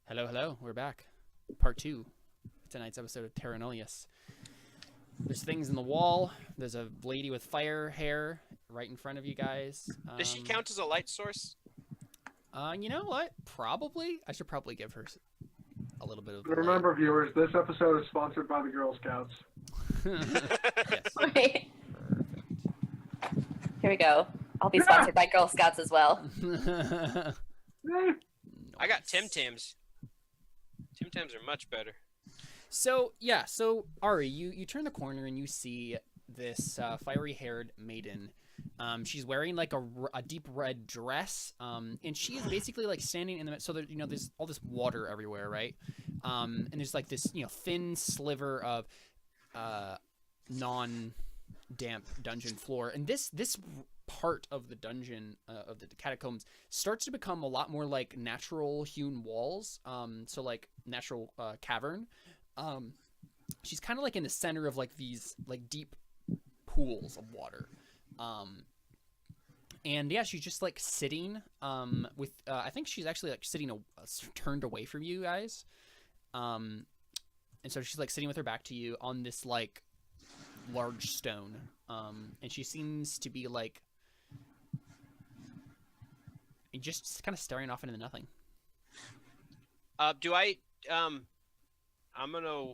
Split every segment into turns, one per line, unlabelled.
Hello, hello. We're back. Part 2 of tonight's episode of Terra Nullius. There's things in the wall. There's a lady with fire hair right in front of you guys.
Does she count as a light source?
You know what? Probably. I should probably give her a little bit of
Remember, viewers, this episode is sponsored by the Girl Scouts.
Yes.
Wait,
Perfect.
here we go. I'll be sponsored by Girl Scouts as well.
I got Tim Tams. Tim Tams are much better.
So Ari, you turn the corner and you see this fiery-haired maiden. She's wearing like a deep red dress, and she is basically like standing in the so there's all this water everywhere, right? And there's like this thin sliver of non-damp dungeon floor, and this part of the dungeon of the catacombs starts to become a lot more like natural hewn walls, so like natural cavern. She's kind of like in the center of like these like deep pools of water, and yeah, she's just like sitting with I think she's actually like sitting turned away from you guys, and so she's like sitting with her back to you on this like large stone, and she seems to be like just kind of staring off into nothing.
I'm gonna.
I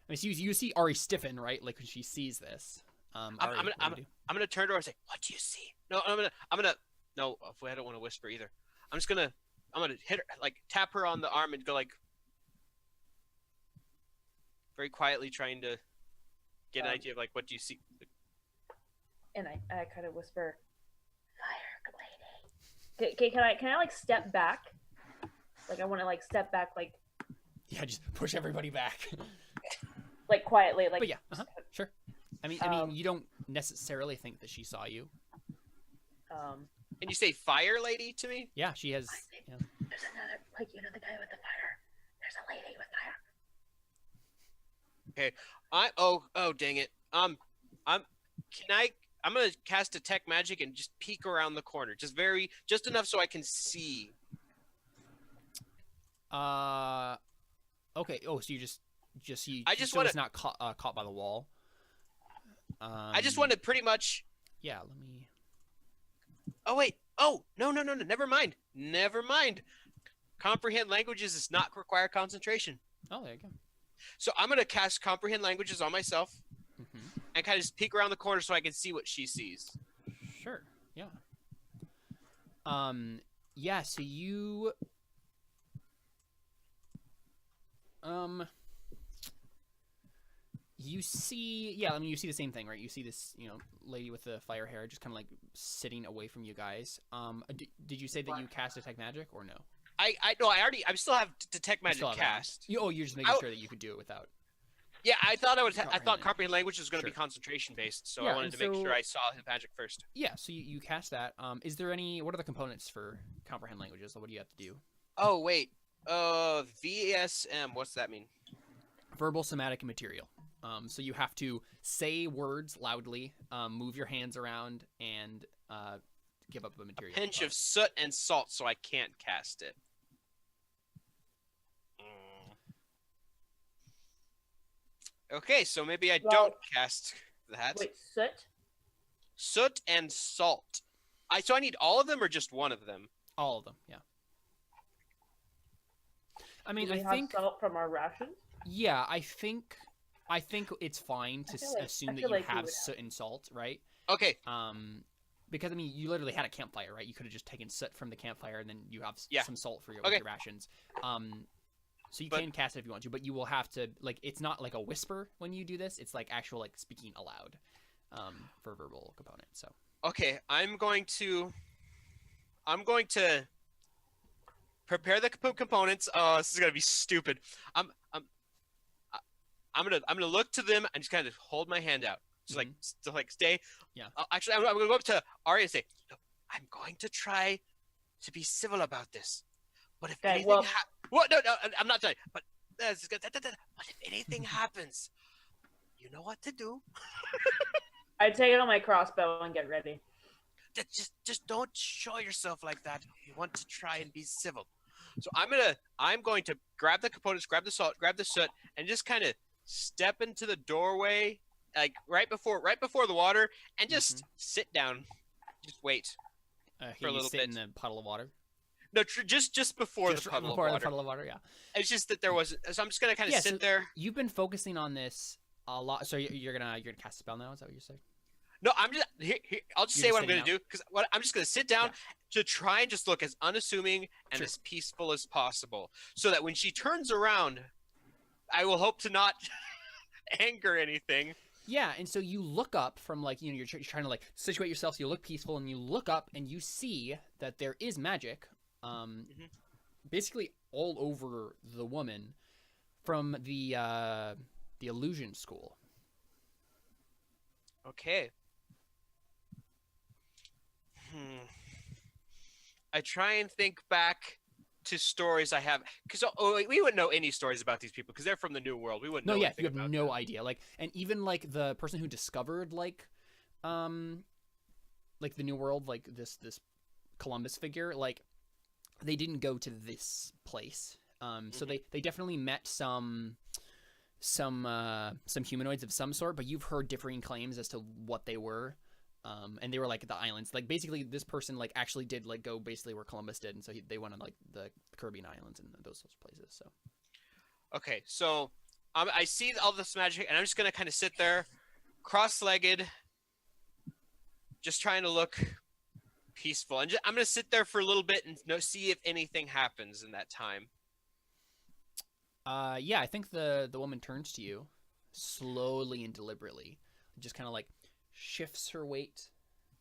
mean, so you see Ari stiffen, right? Like when she sees this. Ari,
I'm gonna turn to her and say, "What do you see?" No, I'm gonna. No, I don't want to whisper either. I'm gonna hit her, like tap her on the arm and go like, very quietly, trying to get an idea of like, what do you see?
And I kind of whisper, "Fire lady." Can I like step back? Like I want to like step back, like
Yeah, just push everybody back.
like quietly, like.
But yeah, sure. I mean, you don't necessarily think that she saw you.
And you say "fire lady" to me?
Yeah, she has. Yeah.
There's another, like the guy with the fire. There's a lady with fire.
Oh dang it. I'm gonna cast detect magic and just peek around the corner, just enough so I can see.
Okay. Oh, so you just see.
I just
so
want
it's not caught by the wall.
I just want to pretty much.
Yeah. Let me.
Oh wait. Oh no. Never mind. Comprehend languages does not require concentration.
Oh, there you go.
So I'm gonna cast comprehend languages on myself
Mm-hmm.
and kind of just peek around the corner so I can see what she sees.
Sure. Yeah. Yeah. So you. You see, yeah, I mean, you see the same thing, right? You see this, lady with the fire hair just kind of like sitting away from you guys. Did you say that you cast detect magic or no?
I still have detect magic cast.
You're just making sure that you could do it without.
Yeah, I thought comprehend language was going to be concentration based, so
Yeah,
I wanted to make sure I saw the magic first.
Yeah, so you cast that. Is there what are the components for comprehend languages? What do you have to do?
Oh wait, VSM. What's that mean?
Verbal, somatic, and material. So you have to say words loudly, move your hands around, and give up a material.
A pinch of soot and salt, so I can't cast it. Okay, so maybe I don't cast that.
Wait, soot?
Soot and salt. So I need all of them or just one of them?
All of them, yeah. I mean,
Do we
I
have
think
salt from our rations.
yeah, I think it's fine to assume that you have soot and salt, right?
Okay.
Because I mean, you literally had a campfire, right? You could have just taken soot from the campfire, and then you have some salt for your rations. So you can cast it if you want to, but you will have to it's not like a whisper when you do this. It's like actual like speaking aloud for verbal component. So
okay, I'm going to prepare the components. Oh, this is gonna be stupid. I'm gonna look to them and just kind of hold my hand out, just like stay.
Yeah.
Actually, I'm gonna go up to Arya and say, "Look, I'm going to try to be civil about this, but if anything no, I'm not done. But if anything happens, you know what to do."
I'd take it on my crossbow and get ready.
Just don't show yourself like that. You want to try and be civil. So I'm going to grab the components, grab the salt, grab the soot, and just kind of step into the doorway, like right before the water, and just sit down, just wait for a little
sit
bit.
in the puddle of water.
No, just before the puddle of water.
The puddle of water, yeah.
It's just that there wasn't. So I'm just gonna kind of sit there.
You've been focusing on this a lot. So you're gonna cast a spell now? Is that what you're saying?
No, I'm just here. I'll just say what I'm gonna do because I'm just gonna sit down to try and just look as unassuming and as peaceful as possible, so that when she turns around, I will hope to not anger anything.
Yeah, and so you look up from like you're trying to like situate yourself. So you look peaceful, and you look up and you see that there is magic. Basically all over the woman from the illusion school.
Okay. I try and think back to stories I have, because we wouldn't know any stories about these people because they're from the New World. We wouldn't know.
You have no idea. Like, and even like the person who discovered like the New World, like this Columbus figure, like they didn't go to this place. So they definitely met some humanoids of some sort, but you've heard differing claims as to what they were. And they were like the islands. Like basically, this person like actually did like go basically where Columbus did, and so they went on like the Caribbean islands and those sorts of places. So,
okay, so I see all this magic, and I'm just gonna kind of sit there, cross-legged, just trying to look peaceful, and I'm gonna sit there for a little bit and see if anything happens in that time.
Yeah, I think the woman turns to you slowly and deliberately, just kind of like shifts her weight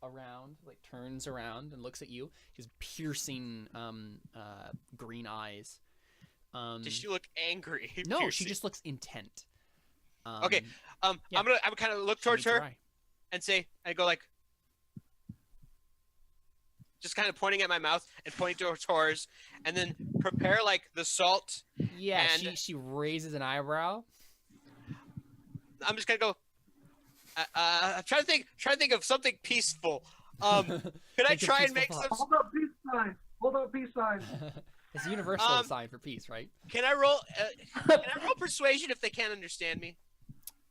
around, like turns around and looks at you. She has piercing green eyes.
Does she look angry?
No,
piercing?
she just looks intent.
Okay.
Yeah.
I'm kind of look towards her and say, I go like, just kind of pointing at my mouth and pointing towards hers, and then prepare like the salt.
Yeah, and she raises an eyebrow.
I'm just gonna go. I'm trying to think of something peaceful. Could I try and make some?
Hold up, peace sign. Hold up, peace sign.
It's a universal sign for peace, right?
Can I roll? Can I roll persuasion if they can't understand me?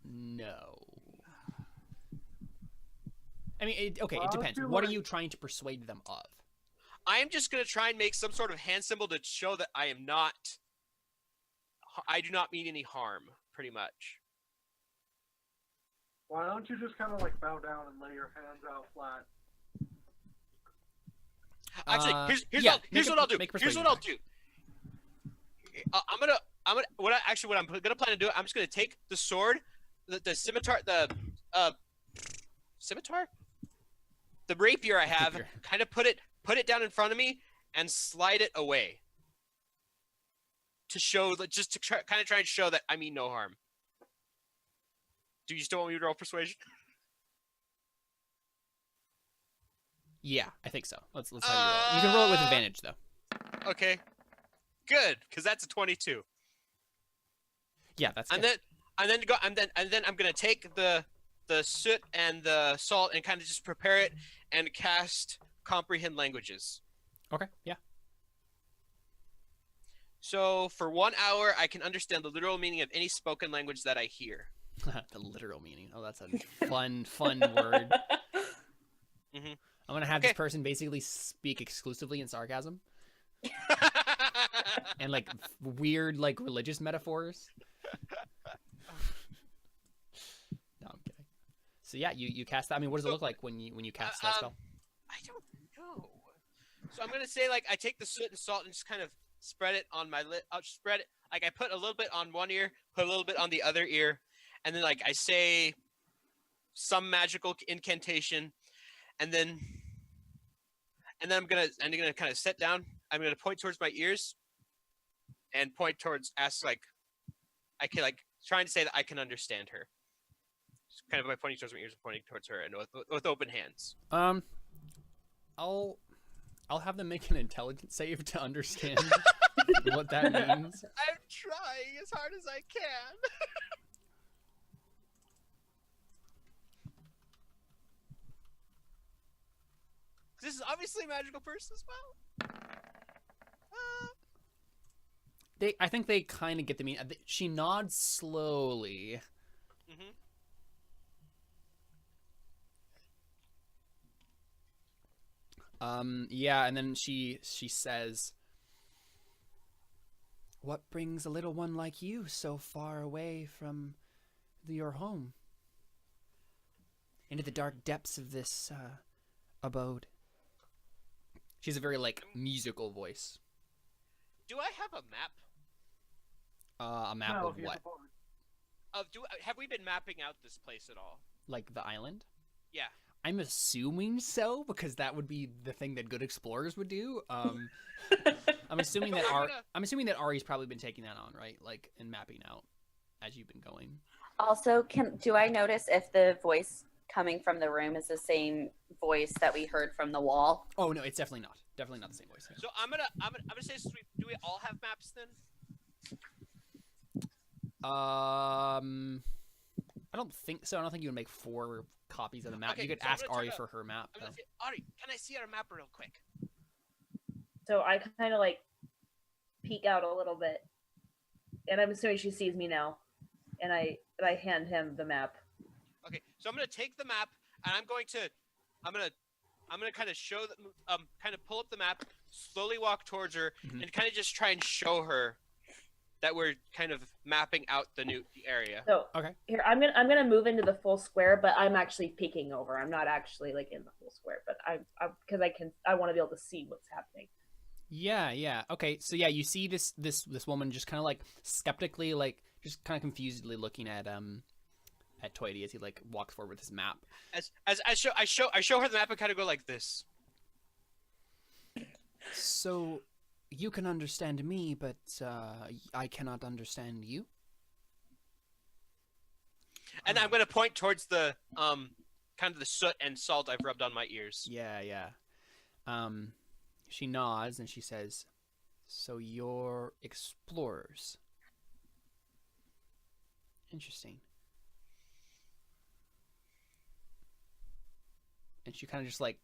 No. I mean, it depends. What are you trying to persuade them of?
I am just gonna try and make some sort of hand symbol to show that I do not mean any harm. Pretty much.
Why don't you just kind of like bow down and lay your hands out flat?
Actually, here's what I'll do. Here's what I'll do. What I'm gonna plan to do. I'm just gonna take the sword, the scimitar, the rapier I have, kind of put it down in front of me and slide it away. To show that, just to kind of try and show that I mean no harm. Do you still want me to roll persuasion?
Yeah, I think so. Let's have you roll. You can roll it with advantage though.
Okay. Good, because that's a 22.
Yeah, that's good.
And then I'm gonna take the soot and the salt and kind of just prepare it and cast comprehend languages.
Okay, yeah.
So for 1 hour, I can understand the literal meaning of any spoken language that I hear.
The literal meaning. Oh, that's a fun word.
Mm-hmm.
I'm gonna have this person basically speak exclusively in sarcasm and like weird like religious metaphors. No, I'm kidding. So yeah, you cast that. I mean, what does it look like when you cast that spell?
I don't know. So I'm gonna say like I take the soot and salt and just kind of spread it on my lip. I'll spread it like I put a little bit on one ear, put a little bit on the other ear, and then like I say some magical incantation, and then I'm gonna kind of sit down. I'm gonna point towards my ears, and point towards like I can like trying to say that I can understand her. Just kind of by pointing towards my ears and pointing towards her, and with open hands.
I'll have them make an intelligence save to understand what that means.
I'm trying as hard as I can. This is obviously a magical person as well.
I think they kind of get the meaning. She nods slowly.
Mm-hmm.
Yeah, and then she says, "What brings a little one like you so far away from your home? Into the dark depths of this abode?" She's a very like musical voice.
Do I have a map?
A map
No,
of
he has
what?
a board.
Have we been mapping out this place at all?
Like the island?
Yeah.
I'm assuming so, because that would be the thing that good explorers would do. I'm assuming that I'm assuming that Ari's probably been taking that on, right? Like, and mapping out as you've been going.
Also, do I notice if the voice coming from the room is the same voice that we heard from the wall?
Oh no, it's definitely not. Definitely not the same voice. Yeah.
So I'm gonna say, do we all have maps then?
I don't think so. I don't think you would make 4 copies of the map.
Okay,
You could
so I'm
ask
gonna
Ari
turn
for her map.
I'm gonna say, Ari, can I see our map real quick?
So I kind of like peek out a little bit, and I'm assuming she sees me now, and I hand him the map.
Okay, so I'm gonna take the map and I'm gonna kind of show kind of pull up the map, slowly walk towards her, and kind of just try and show her that we're kind of mapping out the area.
So
Okay.
here I'm gonna move into the full square, but I'm actually peeking over. I'm not actually like in the full square, but I because I want to be able to see what's happening.
Yeah. Okay, so yeah, you see this woman just kind of like skeptically, like just kind of confusedly looking at Toity as he like walks forward with his map.
As I show her the map and kind of go like this.
So you can understand me, but I cannot understand you.
And I'm gonna point towards the kind of the soot and salt I've rubbed on my ears.
Yeah. She nods and she says, "So you're explorers. Interesting." And she kind of just like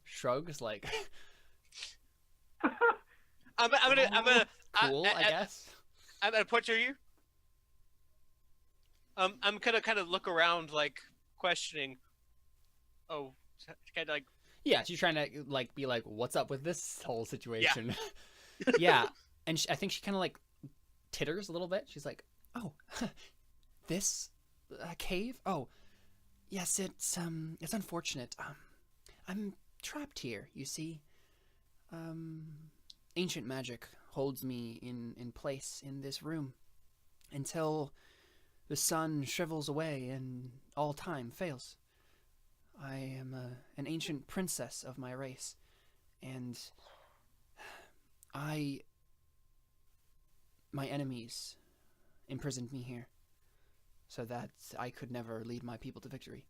shrugs, like,
I'm gonna
cool, I guess.
I'm gonna point to you. I'm gonna kind of look around, like questioning. Oh, kind of like.
Yeah, she's trying to like be like, "What's up with this whole situation?" Yeah, and I think she kind of like titters a little bit. She's like, "Oh, this cave? Oh, yes, it's unfortunate. I'm trapped here. You see, ancient magic holds me in place in this room until the sun shrivels away and all time fails. I am an ancient princess of my race, and my enemies imprisoned me here so that I could never lead my people to victory."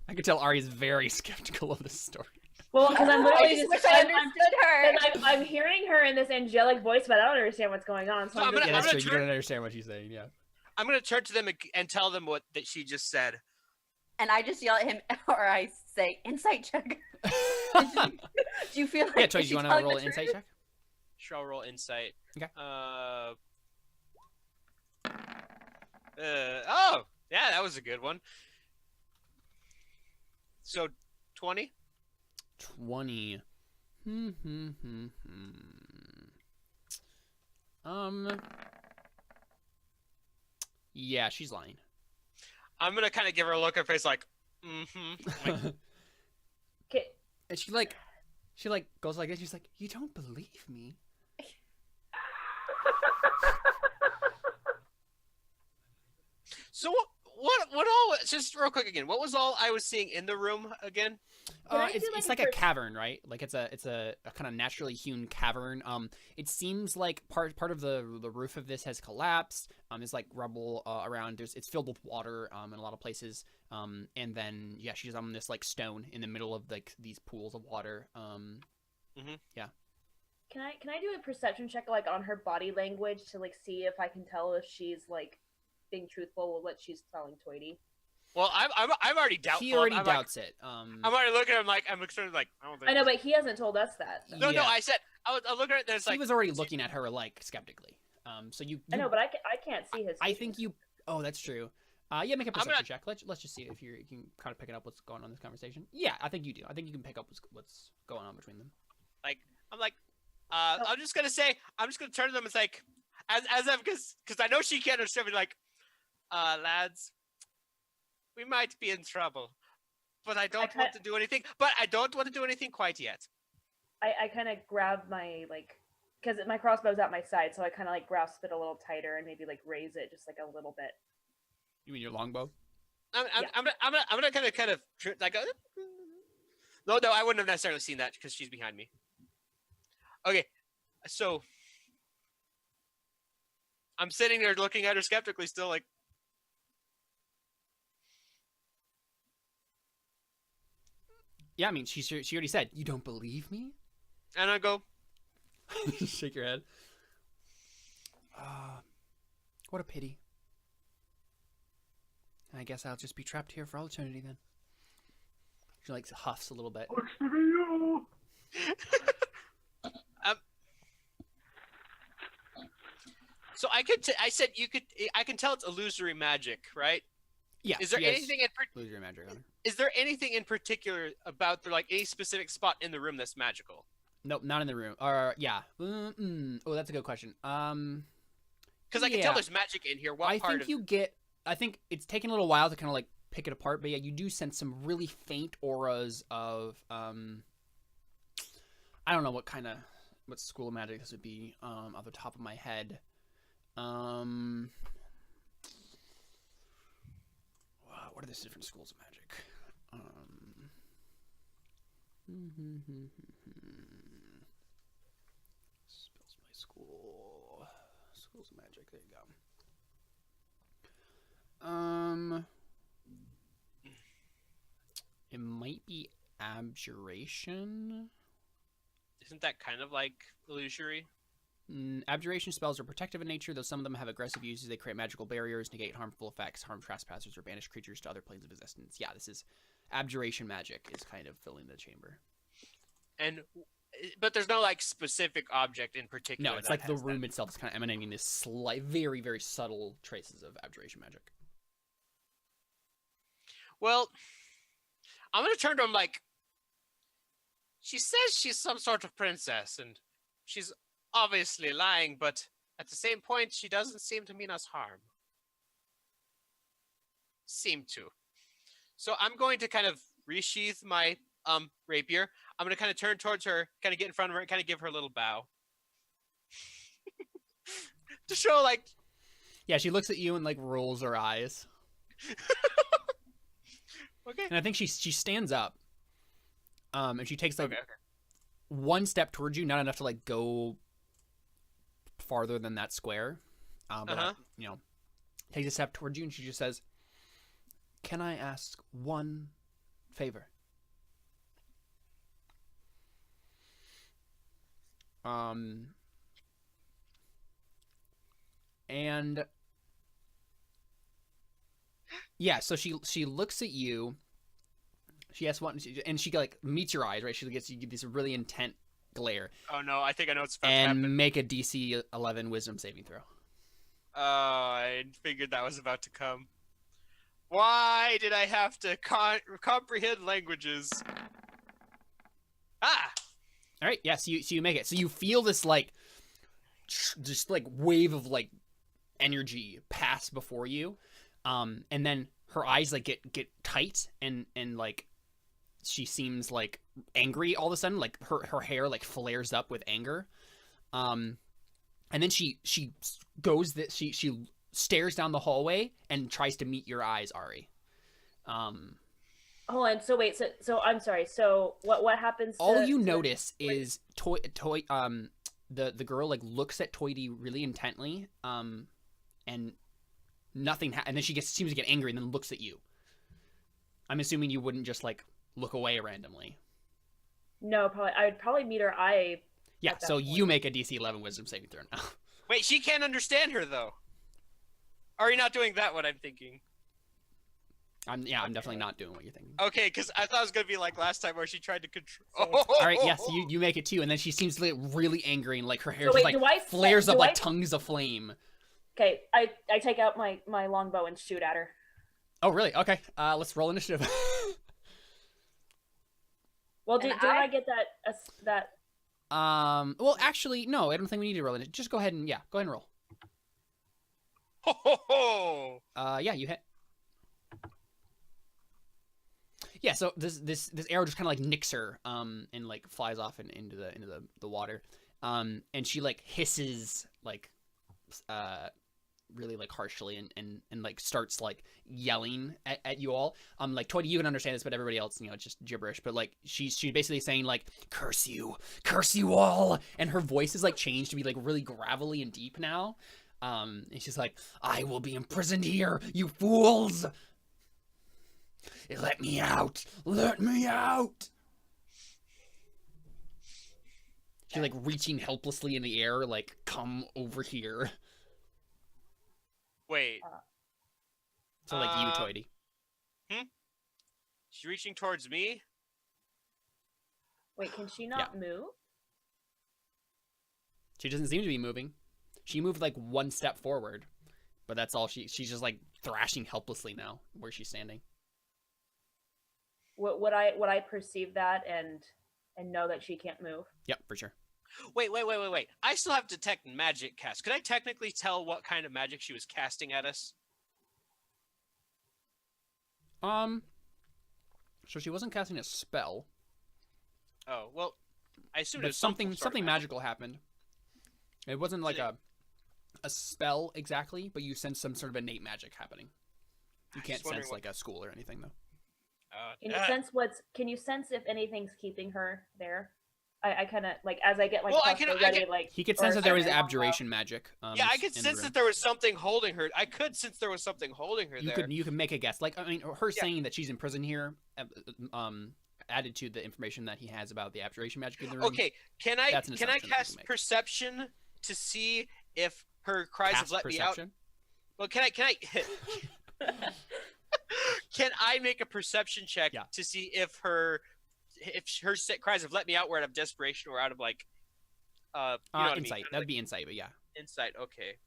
I could tell Ari is very skeptical of this story.
Well, because I'm literally
I wish I understood her.
I'm hearing her in this angelic voice, but I don't understand what's going on. So
So
I'm
I'm
just,
Yeah, that's true.
turn-
You don't understand what she's saying. Yeah.
I'm gonna turn to them and tell them what that she just said.
And I just yell at him, or I say, "Insight check." Do you feel like?
Yeah,
is
Troy,
she
you want to
telling
roll
the
an insight
truth?
check?
Sure, I'll roll insight.
Okay.
Oh, yeah, that was a good one. So, 20.
20. Yeah, she's lying.
I'm gonna kind of give her a look at her face like, Like,
okay.
And she goes like this. She's like, "You don't believe me?"
so what all? Just real quick again. What was all I was seeing in the room again?
Can I
It's
do, like,
it's
a
like a
first-
cavern, right? Like it's a kind of naturally hewn cavern. It seems like part of the roof of this has collapsed. There's like rubble around. It's filled with water in a lot of places. And then yeah, she's on this like stone in the middle of like these pools of water. Yeah.
Can I do a perception check like on her body language to like see if I can tell if she's like being truthful with what she's telling Toity?
Well, I'm already doubtful.
He already
I'm
doubts it.
I'm already looking at him like I'm sort of like I don't think.
I know, but he hasn't told us that. So.
No,
Yeah.
I said I look at it. There's
He
like
was already looking at her like skeptically. So you
I know, but I can't see his.
I think you. Oh, that's true. Yeah, make a
I'm
perception check. Let's just see if you can kind of pick it up what's going on in this conversation. Yeah, I think you do. I think you can pick up what's going on between them.
like I'm like I'm just gonna turn to them. It's like as I'm because I know she can't understand. Be like, lads, we might be in trouble, but I don't want to do anything. But I don't want to do anything quite yet.
I kind of grab my because my crossbow's at my side, so I kind of like grasp it a little tighter and maybe like raise it just like a little bit.
You mean your longbow?
I'm gonna kind of like no, I wouldn't have necessarily seen that because she's behind me. Okay, so I'm sitting there looking at her skeptically, still like.
Yeah, I mean, she already said, "You don't believe me?"
And I go,
Shake your head. What a pity. I guess I'll just be trapped here for all eternity then. She like huffs a little bit.
Looks to be you.
So I said you could. I can tell it's illusory magic, right?
Yeah.
Is there anything
lose your magic on her?
Is there anything in particular about like any specific spot in the room that's magical?
Nope, not in the room. Or yeah. Oh, that's a good question.
Because I can tell there's magic in here.
I think it's taken a little while to kind of like pick it apart, but yeah, you do sense some really faint auras of I don't know what school of magic this would be off the top of my head. Wow, what are the different schools of magic? Spells my school. Schools of magic. There you go. It might be abjuration.
Isn't that kind of like illusory?
Abjuration spells are protective in nature, though some of them have aggressive uses. They create magical barriers, negate harmful effects, harm trespassers, or banish creatures to other planes of existence. Yeah, this is abjuration magic is kind of filling the chamber.
But there's no like specific object in particular.
No, it's like the room itself is kind of emanating this slight, very, very subtle traces of abjuration magic.
Well, I'm gonna turn to him like, she says she's some sort of princess, and she's obviously lying, but at the same point, she doesn't seem to mean us harm. Seem to. So I'm going to kind of resheath my rapier. I'm gonna kind of turn towards her, kind of get in front of her, and kind of give her a little bow. To show like.
Yeah, she looks at you and like rolls her eyes.
Okay.
And I think she stands up. And she takes like one step towards you, not enough to like go farther than that square. But takes a step towards you and she just says, "Can I ask one favor?" And yeah, so she looks at you. She asks one, and she like meets your eyes, right? She gets you this really intent glare.
Oh no, I think I know what's about to happen.
And make a DC 11 Wisdom saving throw.
Oh, I figured that was about to come. Why did I have to comprehend languages? Ah!
All right, yeah, so you make it. So you feel this like, just like wave of like energy pass before you, and then her eyes like get tight and like she seems like angry all of a sudden. Like her hair like flares up with anger, and then she goes that she stares down the hallway and tries to meet your eyes, Ari.
Hold on. So wait. So I'm sorry. So what happens?
All you notice is the girl like looks at Toity really intently, and nothing. And then she seems to get angry and then looks at you. I'm assuming you wouldn't just like look away randomly.
No, probably. I would probably meet her eye.
Yeah. So you make a DC 11 Wisdom saving throw now.
Wait, she can't understand her though. Are you not doing that? What I'm thinking.
I'm definitely not doing what you're thinking.
Okay, because I thought it was gonna be like last time where she tried to control.
All right, yes, you make it too, and then she seems like really angry, and like her hair
So
just
wait,
like
do I
flares
do
up
I-
like tongues of flame.
Okay, I take out my longbow and shoot at her.
Oh, really? Okay. Let's roll initiative.
Well,
And
did I get that?
Well, actually, no. I don't think we need to roll it. Just go ahead and go ahead and roll.
Ho, ho, ho.
Yeah, you hit. Yeah, so this arrow just kind of like nicks her, and like flies off into the water, and she like hisses like, really like harshly and like starts like yelling at you all. Like Toy, you can understand this, but everybody else, it's just gibberish. But like she's basically saying like, curse you all, and her voice is like changed to be like really gravelly and deep now. And she's like, I will be imprisoned here, you fools. Let me out! Let me out! She's like reaching helplessly in the air, like, come over here.
Wait.
So like you, Toity.
She's reaching towards me?
Wait, can she not move?
She doesn't seem to be moving. She moved like one step forward, but that's all. She's just like thrashing helplessly now where she's standing.
Would I perceive that and know that she can't move?
Yep, for sure.
Wait. I still have detect magic cast. Could I technically tell what kind of magic she was casting at us?
So she wasn't casting a spell.
Oh, well, I assume
But something magical happened. It wasn't like a spell exactly, but you sense some sort of innate magic happening. You can't sense like a school or anything though.
Can you sense if anything's keeping her there? I kind of like as I get like
he could sense that there was abjuration magic.
Yeah, I could sense that there was something holding her. I could sense there was something holding her there.
You can make a guess. Like, I mean, her saying that she's in prison here, added to the information that he has about the abjuration magic in the room.
Okay, can I cast perception to see if her cries have let me out? Well, can I can I make a perception check to see if her cries have let me out, where out of desperation or out of like,
insight? That'd be insight, but yeah.
Insight, okay.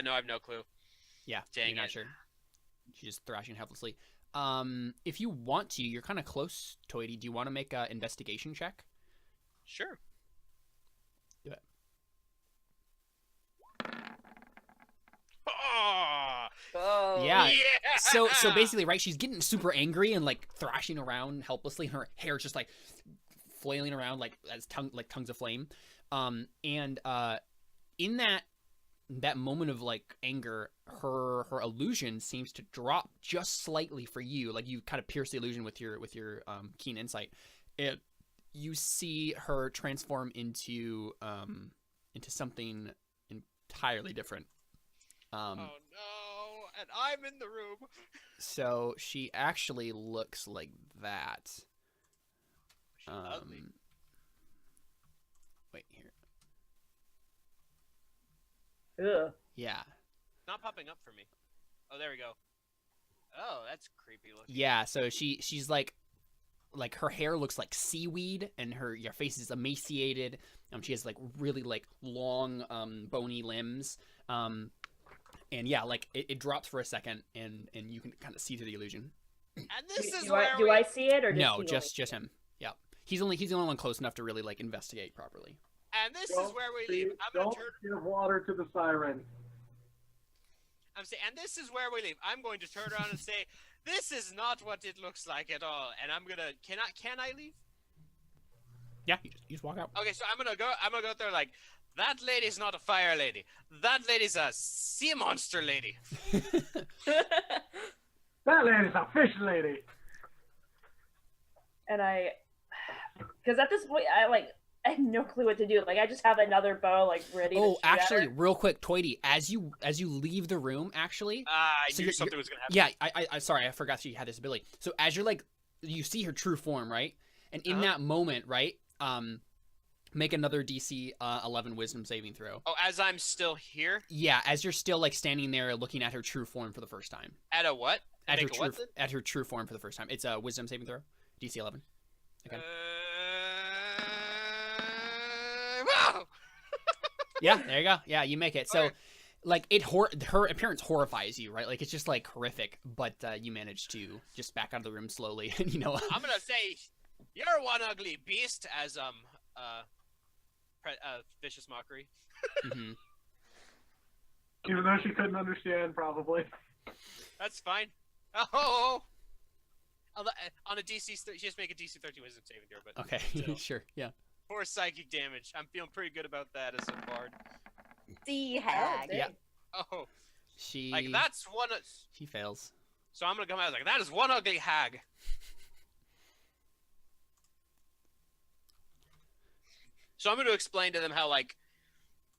No, I have no clue.
Yeah,
Dang
you're not sure. She's just thrashing helplessly. If you want to, you're kind of close, Toity. Do you want to make an investigation check?
Sure.
Do it.
Oh,
yeah. So basically, right, she's getting super angry and like thrashing around helplessly, and her hair's just like flailing around like tongues of flame. And in that moment of like anger, her illusion seems to drop just slightly for you. Like you kind of pierce the illusion with your keen insight. You see her transform into something entirely different.
Oh no, and I'm in the room.
So she actually looks like that.
She's ugly.
Wait here.
Ugh.
Yeah.
Not popping up for me. Oh, there we go. Oh, that's creepy looking.
Yeah, so she's like her hair looks like seaweed, and your face is emaciated. She has like really like long bony limbs. And yeah, like it drops for a second, and you can kind of see through the illusion.
And this is
do I see it or
no? Just him. Yeah, he's the only one close enough to really like investigate properly.
And this is where we leave.
Don't give water to the siren.
I'm saying, and this is where we leave. I'm going to turn around and say, this is not what it looks like at all. And I'm gonna can I leave?
Yeah, you just walk out.
Okay, so I'm gonna go out there like, that lady's not a fire lady. That lady's a sea monster lady.
That lady's a fish lady.
And because at this point I have no clue what to do. Like I just have another bow like ready.
Oh,
to shoot at
actually,
her.
real quick, Toity, as you leave the room, actually.
I knew something was gonna happen.
Yeah, I sorry, I forgot she had this ability. So as you're like, you see her true form, right? And in that moment, right, Make another DC 11 Wisdom saving throw.
Oh, as I'm still here?
Yeah, as you're still like standing there looking at her true form for the first time.
At a what?
At her true form for the first time. It's a Wisdom saving throw. DC 11. Okay.
Wow!
Yeah, there you go. Yeah, you make it. So,
Okay.
like, her appearance horrifies you, right? Like, it's just like horrific, but you manage to just back out of the room slowly, and you know.
I'm gonna say, you're one ugly beast, as vicious mockery.
Mm-hmm.
Even though she couldn't understand, probably.
That's fine. Oh. On a DC, just make a DC 13 Wisdom saving throw. But
Okay,
still.
sure, yeah.
4 psychic damage. I'm feeling pretty good about that as a bard.
The hag.
Yeah.
Oh,
She
like that's one.
She fails.
So I'm gonna come out like that is one ugly hag. So I'm gonna explain to them how like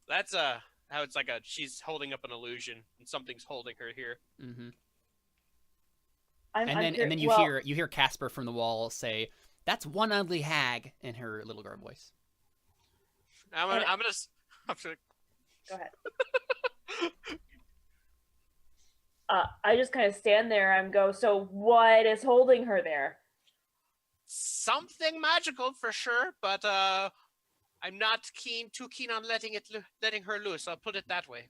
that's how it's like she's holding up an illusion and something's holding her here.
Mm-hmm.
I'm
And then you hear Casper from the wall say, "That's one ugly hag," in her little girl voice.
I'm gonna
Go ahead. I just kind of stand there and go, so what is holding her there?
something magical for sure, but I'm not too keen on letting her loose. I'll put it that way.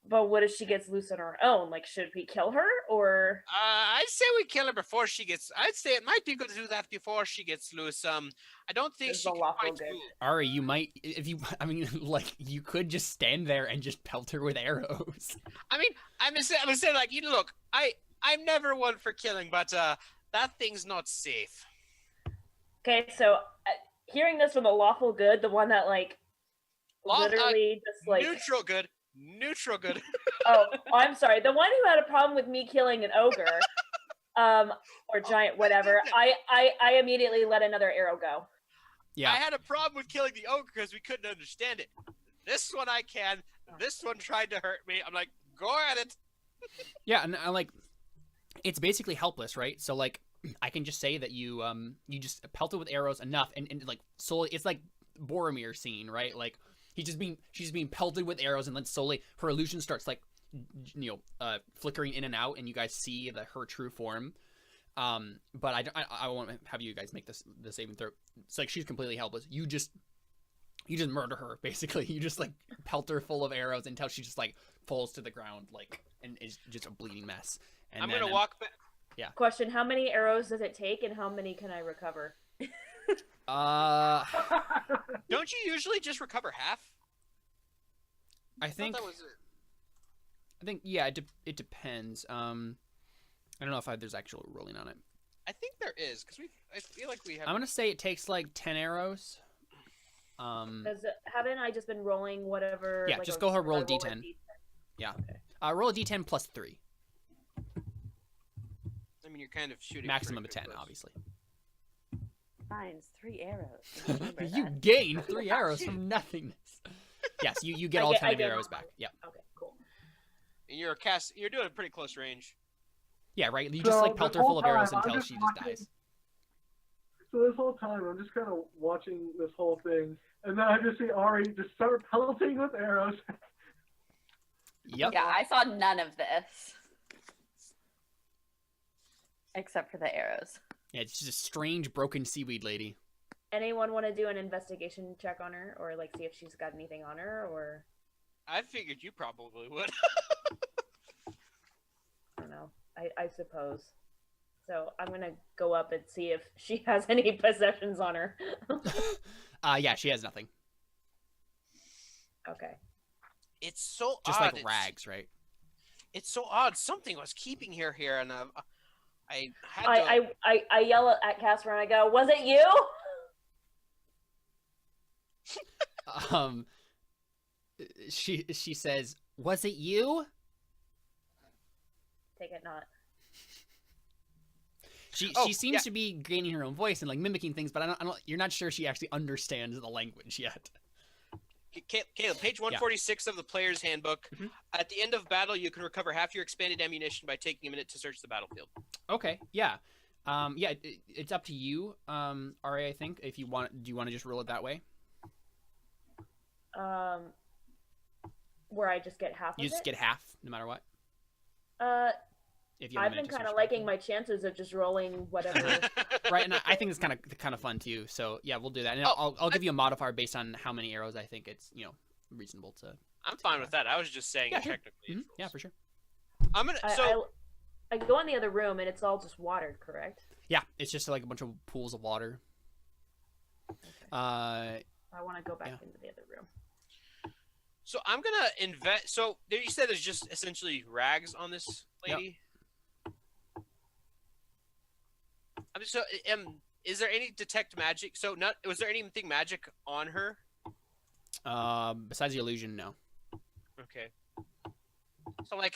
But what if she gets loose on her own? Like, should we kill her, or?
I'd say we kill her before she gets. I'd say it might be good to do that before she gets loose. I don't think
There's
she
a
can
lawful
quite
good.
move.
Ari, you might, if you, I mean, like, you could just stand there and just pelt her with arrows.
I mean, I'm gonna say like, look, I'm never one for killing, but that thing's not safe.
Okay, so hearing this from the lawful good, the one that like literally just like
neutral good.
oh, I'm sorry, the one who had a problem with me killing an ogre, or giant, whatever. I immediately let another arrow go.
Yeah.
I had a problem with killing the ogre because we couldn't understand it. This one I can. This one tried to hurt me. I'm like, go at it.
Yeah, and I like, it's basically helpless, right? So like, I can just say that you you just pelt it with arrows enough, and like slowly, it's like Boromir scene, right? Like she's being pelted with arrows, and then slowly her illusion starts like, flickering in and out, and you guys see her true form. But I won't have you guys make the saving throw. It's like she's completely helpless. You just murder her basically. You just like pelt her full of arrows until she just like falls to the ground, like, and is just a bleeding mess. And
I'm
then,
gonna walk back.
Yeah.
Question: how many arrows does it take, and how many can I recover?
Don't you usually just recover half?
I think
thought that was it.
I think yeah, it depends. I don't know if there's actual rolling on it.
I think there is because I feel like we have.
I'm gonna say it takes like 10 arrows.
Haven't I just been rolling whatever?
Yeah,
like,
just go ahead and roll a
I
D10. Yeah.
Okay.
Roll a D10 plus 3.
I mean, you're kind of shooting.
Maximum of
pretty
10,
close.
obviously.
Mine's 3 arrows. Remember
You
that.
gain 3 arrows from nothingness. Yes, you get all 10 of your arrows back. Yeah.
Okay, cool.
And you're doing a pretty close range.
Yeah, right. You
So
just like pelt
this
her full
whole
of arrows
time, I'm
until
just
she just
watching-
dies.
So this whole time, I'm just kind of watching this whole thing, and then I just see Ari just start pelting with arrows.
Yep.
Yeah, I saw none of this. Except for the arrows.
Yeah, it's just a strange broken seaweed lady.
Anyone want to do an investigation check on her, or like see if she's got anything on her, or
I figured you probably would.
I don't know. I suppose. So I'm gonna go up and see if she has any possessions on her.
Yeah, she has nothing.
Okay.
It's so
Just
odd.
like rags, right?
It's so odd. Something was keeping her here, and I had to.
I yell at Casper and I go, "Was it you?"
She says, "Was it you?"
Take it not.
She seems to be gaining her own voice and like mimicking things, but I don't. You're not sure she actually understands the language yet.
Caleb, page 146 of the player's handbook.
Mhm.
At the end of battle, you can recover half your expanded ammunition by taking a minute to search the battlefield.
Okay, yeah. Yeah, it's up to you, Ari. I think if you want, do you want to just roll it that way?
Where I just get half of
You just
it?
get half, no matter what. If you have
I've been kind of liking my chances of just rolling whatever.
Right, and I think it's kind of fun too. So yeah, we'll do that. And I'll give you a modifier based on how many arrows I think it's reasonable to.
I'm fine with that. I was just saying technically.
Mm-hmm. Yeah, for sure.
I'm gonna.
I go in the other room and it's all just watered, correct?
Yeah, it's just like a bunch of pools of water.
Okay.
I
want to go back into the other room.
So I'm gonna invest. So you said there's just essentially rags on this lady. Yep. Is there any detect magic? So was there anything magic on her?
Besides the illusion, no.
Okay. So like,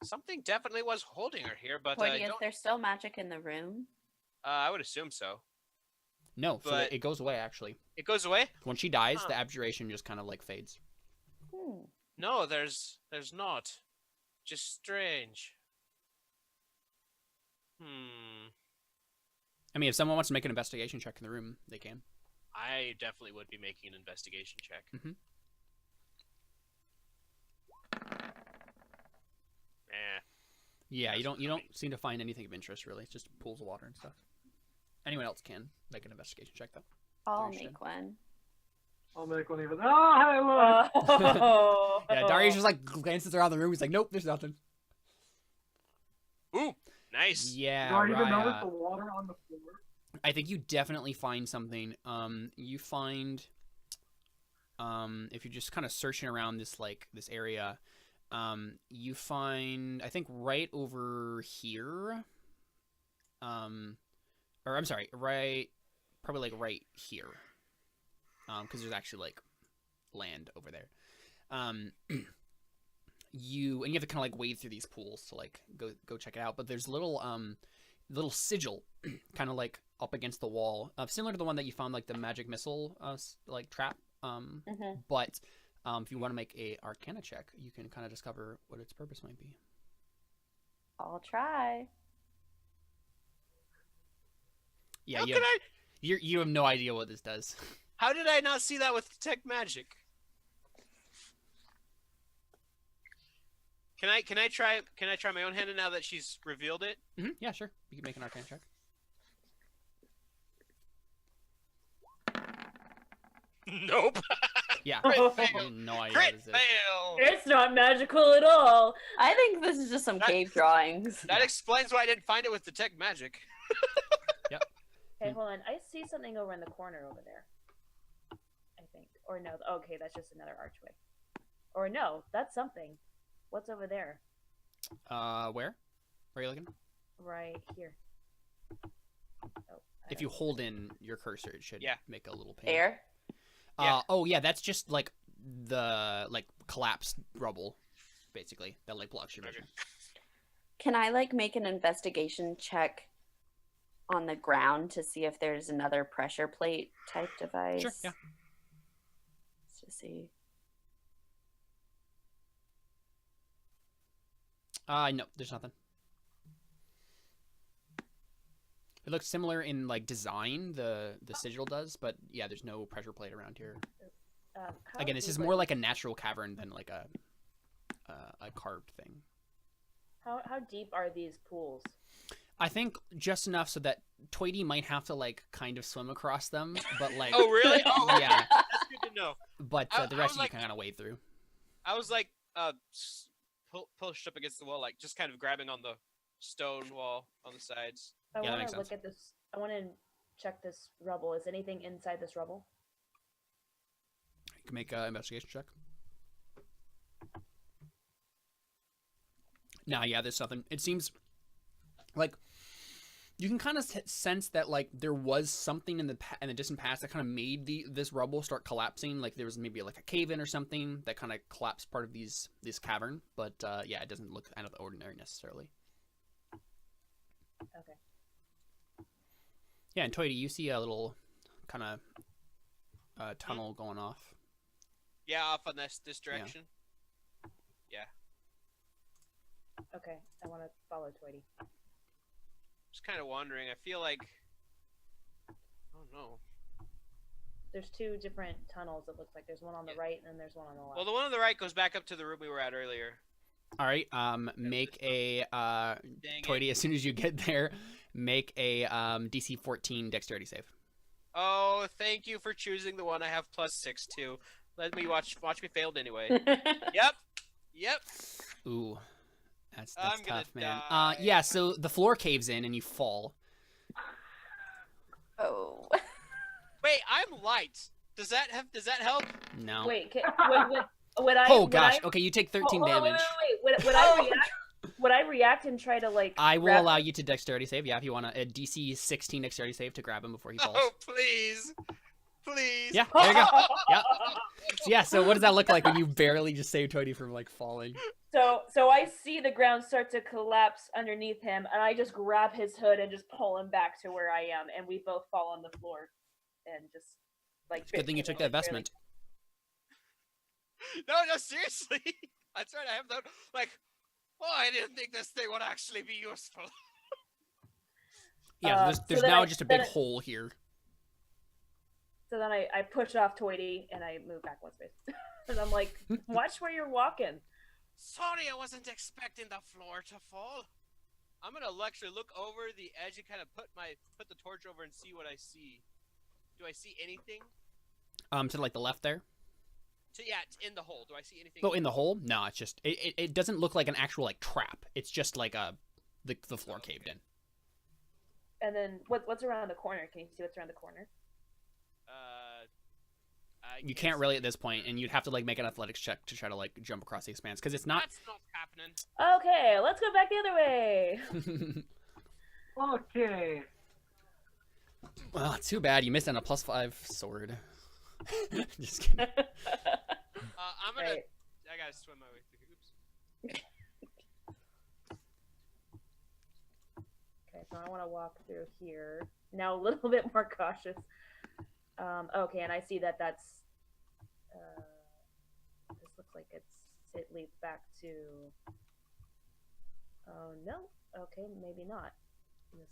something definitely was holding her here, but
Is there still magic in the room?
I would assume so.
No, so it goes away actually.
It goes away?
When she dies, the abjuration just kind of like fades.
No, there's not. Just strange.
I mean, if someone wants to make an investigation check in the room, they can.
I definitely would be making an investigation check.
Mm-hmm. Yeah, you don't seem to find anything of interest really. It's just pools of water and stuff. Anyone else can make an investigation check though.
I'll make one.
I'll make one even. Oh, hey, look!
Yeah, Darius just like glances around the room. He's like, nope, there's nothing.
Ooh, nice.
Yeah.
Do I even notice the water on the floor?
I think you definitely find something. You find, if you're just kind of searching around this area, you find, I think right over here, or I'm sorry, probably like right here, because there's actually like land over there. You have to kind of like wade through these pools to like go check it out. But there's little sigil, kind of like up against the wall, similar to the one that you found like the magic missile like trap. But if you want to make a Arcana check, you can kind of discover what its purpose might be.
I'll try.
Yeah, you have no idea what this does.
How did I not see that with detect magic? Can I try my own hand now that she's revealed it?
Mm-hmm. Yeah, sure. You can make an Arcana check.
Nope.
Yeah.
Crit fail.
No idea.
Crit
what this is.
fail.
It's not magical at all.
I think this is just some cave drawings.
That explains why I didn't find it with detect magic.
Yep.
Okay, hold on. I see something over in the corner over there. I think. Or no. Okay, that's just another archway. Or no, that's something. What's over there?
Where? Where are you looking?
Right here. Oh,
If you hold in your cursor, it should make a little ping.
There?
Oh yeah, that's just like the collapsed rubble, basically, that like blocks your vision.
Can I like make an investigation check on the ground to see if there's another pressure plate type device?
Sure, yeah.
To see.
No, there's nothing. It looks similar in like design, the sigil does, but yeah, there's no pressure plate around here. Again, this is more like a natural cavern than like a carved thing.
How deep are these pools?
I think just enough so that Tweety might have to like kind of swim across them, but like.
Oh really? Oh
yeah.
That's good to know.
But the rest of you can kind of wade through.
I was like pushed up against the wall, like just kind of grabbing on the stone wall on the sides.
I
that
want
makes
to look
sense.
at this. I want to check this rubble. Is anything inside this rubble?
You can make an investigation check. Nah, yeah, there's something. It seems like you can kind of sense that like there was something in the distant past that kind of made this rubble start collapsing. Like there was maybe like a cave in or something that kind of collapsed part of this cavern. But yeah, it doesn't look out of the ordinary necessarily.
Okay.
Yeah, and Toity, you see a little kind of tunnel going off.
Yeah, off on this direction.
Okay, I want to follow Tweety.
Just kind of wondering. I feel like. Oh no.
There's 2 different tunnels. It looks like there's one on the right and then there's one on the left.
Well, the one on the right goes back up to the room we were at earlier.
All right. Make a Toity, as soon as you get there, make a DC 14 dexterity save.
Oh, thank you for choosing the one I have +6 to. Let me watch me failed anyway. Yep.
Ooh, that's
I'm gonna
tough, man.
die.
Yeah. So the floor caves in and you fall.
Oh.
Wait, I'm light. Does that help?
No.
Wait, would I?
Oh
would
gosh.
I,
Okay, you take 13
hold on,
damage.
Wait. Would I react? Would I react and try to like?
I will
grab
allow
him?
you to dexterity save. Yeah, if you want a DC 16 dexterity save to grab him before he falls.
Oh, please. Please.
Yeah, there you go. Yeah. So, yeah. So what does that look like when you barely just save Toady from like falling?
So I see the ground start to collapse underneath him, and I just grab his hood and just pull him back to where I am, and we both fall on the floor, and just like.
Good thing you took that vestment.
No, seriously. That's right. I have that. Like, oh, I didn't think this thing would actually be useful.
Yeah. There's
so
now just a big hole here.
So then I push off Toity and I move back 1 space, and I'm like, watch where you're walking.
Sorry, I wasn't expecting the floor to fall. I'm gonna actually look over the edge and kind of put the torch over and see what I see. Do I see anything?
To like the left there.
It's in the hole. Do I see anything?
Oh, in the hole? No, it's just it doesn't look like an actual like trap. It's just like the floor caved in.
And then what's around the corner? Can you see what's around the corner?
You can't really at this point, and you'd have to like make an athletics check to try to like jump across the expanse because it's not.
That's not happening.
Okay, let's go back the other way.
Okay.
Well, too bad you missed on a +5 sword. Just kidding.
I'm gonna.
Right.
I gotta swim my way through. Oops.
Okay, so I want to walk through here now, a little bit more cautious. Okay, and I see that that's. This looks like it leads back to. Oh no. Okay, maybe not. This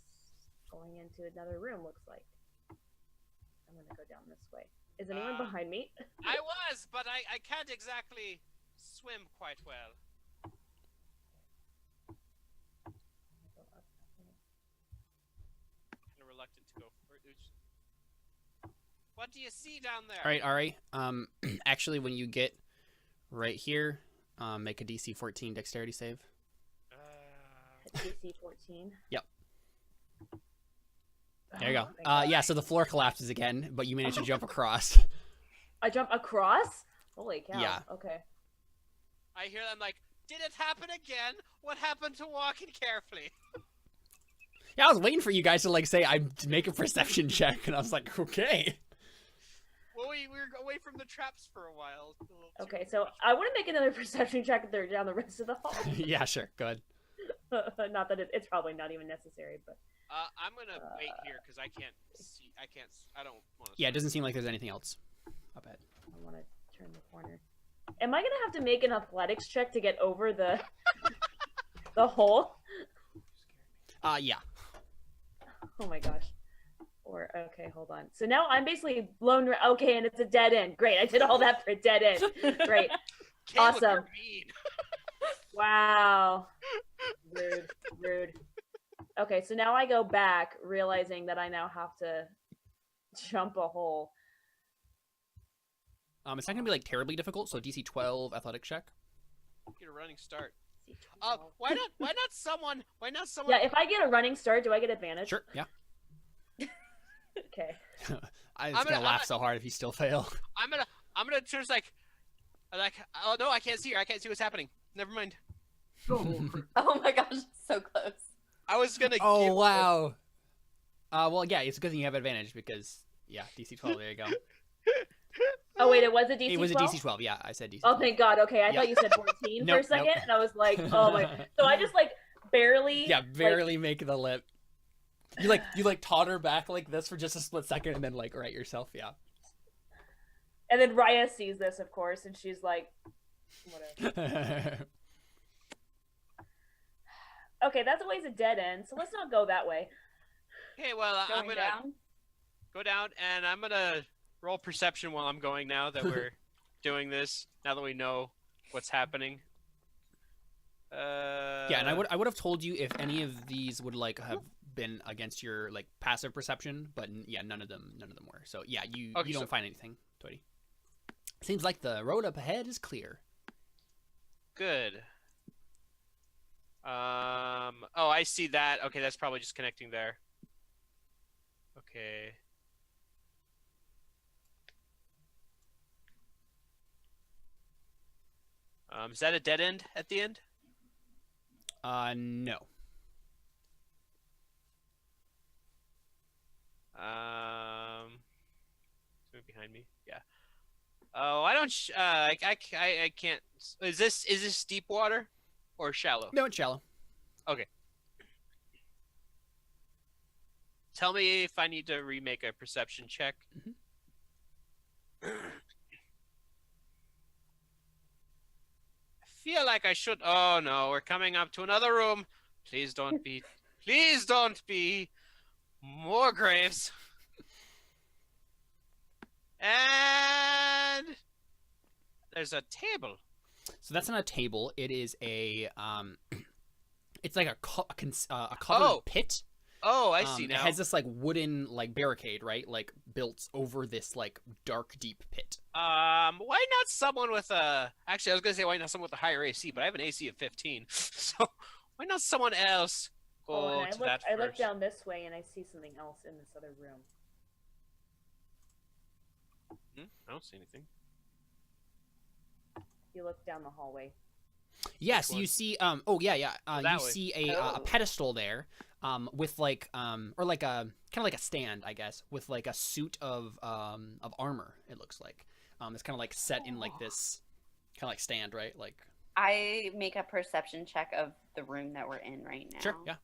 going into another room looks like. I'm gonna go down this way. Is anyone behind me?
I was, but I can't exactly swim quite well. Kind of reluctant to go for it. What do you see down there?
All right, Ari. Actually, when you get right here, make a DC 14 dexterity save.
DC 14.
Yep. There you go. Yeah, so the floor collapses again, but you manage to jump across.
I jump across? Holy cow.
Yeah.
Okay.
I hear them like, did it happen again? What happened to walking carefully?
Yeah, I was waiting for you guys to like say I make a perception check, and I was like, okay.
Well, we were away from the traps for a while.
Okay, so I want to make another perception check if they're down the rest of the hall.
Yeah, sure. Go ahead.
Not that it's probably not even necessary, but.
I'm gonna wait here because I can't see. I don't want to.
Yeah, it doesn't seem like there's anything else up ahead.
I want to turn the corner. Am I gonna have to make an athletics check to get over the the hole?
Yeah.
Oh my gosh. Or okay, hold on. So now I'm basically blown. Okay, and it's a dead end. Great, I did all that for a dead end. Great,
Caleb,
awesome.
you're mean.
Wow. Rude. Okay, so now I go back, realizing that I now have to jump a hole.
It's not gonna be like terribly difficult. So DC 12 athletic check.
Get a running start. Why not someone?
Yeah, if I get a running start, do I get advantage?
Sure. Yeah.
Okay.
I'm gonna laugh so hard if you still fail.
I'm gonna just like, oh no, I can't see her. I can't see what's happening. Never mind.
Oh my gosh, so close.
I was gonna.
Oh wow. Well, yeah, it's a good thing you have advantage because DC 12. There you go.
Oh wait, it was a DC 12?
It was a DC 12. Yeah, I said DC.
Oh, thank God. Okay, I thought you said 14 for a second, and I was like, oh my. So I just like barely.
Yeah, barely make the lip. You like totter back like this for just a split second, and then like right yourself. Yeah.
And then Raya sees this, of course, and she's like, whatever. Okay, that's always a dead end, so let's not go that way.
Okay, well, I'm
Going
gonna
down.
go down, and I'm gonna roll perception while I'm going. Now that we're doing this, now that we know what's happening.
Yeah, and I would have told you if any of these would like have been against your like passive perception, but yeah, none of them were. So yeah, you don't find anything, Toity. Seems like the road up ahead is clear.
Good. Oh, I see that. Okay, that's probably just connecting there. Okay. Is that a dead end at the end?
No.
Something behind me. Yeah. Oh, I don't. I can't. Is this deep water or shallow?
No, it's shallow.
Okay. Tell me if I need to remake a perception check.
Mm-hmm.
I feel like I should. Oh no, we're coming up to another room. Please don't be. Please don't be. More graves. And there's a table.
So that's not a table. It is a it's like a covered pit.
Oh, I see now.
It has this like wooden like barricade, right? Like built over this like dark, deep pit.
Why not someone with a? Actually, I was gonna say why not someone with a higher AC, but I have an AC of 15. So why not someone else go
and
to that first?
I look down this way and I see something else in this other room.
I don't see anything.
You look down the hallway.
Yes, you see. Oh yeah. You
way.
see a pedestal there, with like or like a kind of like a stand, I guess, with like a suit of armor. It looks like it's kind of like set in like this kind of like stand, right? Like.
I make a perception check of the room that we're in right now.
Sure. Yeah.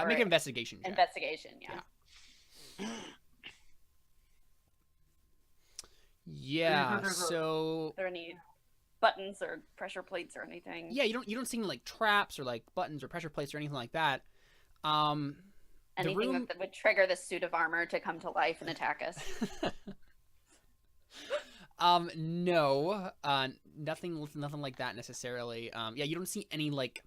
Make an investigation check.
Investigation. Yeah.
Yeah. So.
Are there any buttons or pressure plates or anything?
Yeah, you don't see any like traps or like buttons or pressure plates or anything like that.
Anything that would trigger the suit of armor to come to life and attack us?
No, nothing like that necessarily. Yeah, you don't see any like